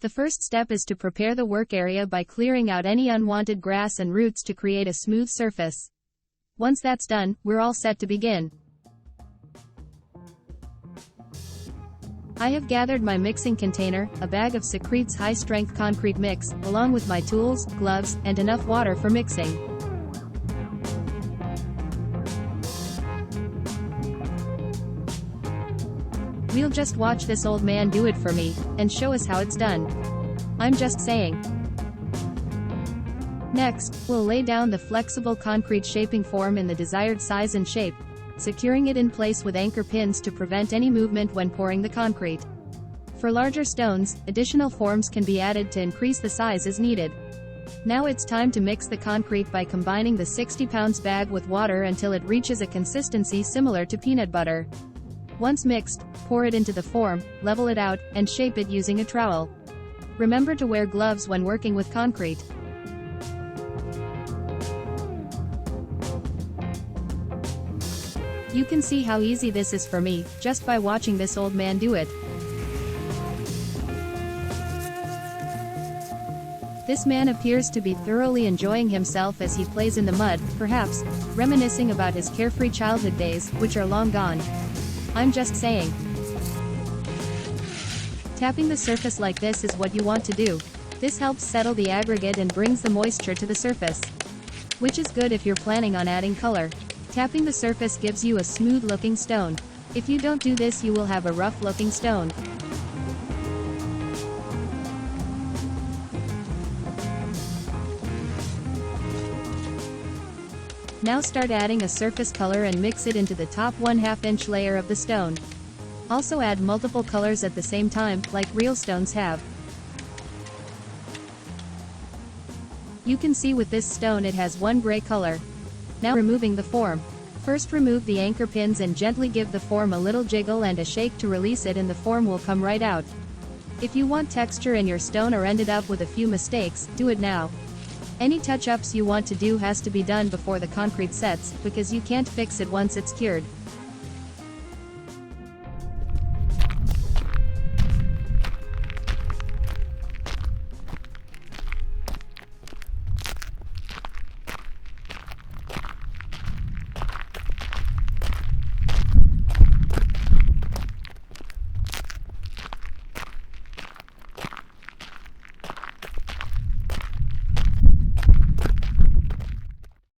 The first step is to prepare the work area by clearing out any unwanted grass and roots to create a smooth surface. Once that's done, we're all set to begin. I have gathered my mixing container, a bag of Secret's high-strength concrete mix, along with my tools, gloves, and enough water for mixing. We'll just watch this old man do it for me, and show us how it's done. I'm just saying. Next, we'll lay down the flexible concrete shaping form in the desired size and shape, securing it in place with anchor pins to prevent any movement when pouring the concrete. For larger stones, additional forms can be added to increase the size as needed. Now it's time to mix the concrete by combining the 60 pounds bag with water until it reaches a consistency similar to peanut butter. Once mixed, pour it into the form, level it out, and shape it using a trowel. Remember to wear gloves when working with concrete. You can see how easy this is for me, just by watching this old man do it. This man appears to be thoroughly enjoying himself as he plays in the mud, perhaps reminiscing about his carefree childhood days, which are long gone. I'm just saying. Tapping the surface like this is what you want to do. This helps settle the aggregate and brings the moisture to the surface, which is good if you're planning on adding color. Tapping the surface gives you a smooth-looking stone. If you don't do this, you will have a rough-looking stone. Now start adding a surface color and mix it into the top 1/2 inch layer of the stone. Also add multiple colors at the same time, like real stones have. You can see with this stone it has one gray color. Now removing the form. First remove the anchor pins and gently give the form a little jiggle and a shake to release it, and the form will come right out. If you want texture in your stone or ended up with a few mistakes, do it now. Any touch-ups you want to do has to be done before the concrete sets, because you can't fix it once it's cured.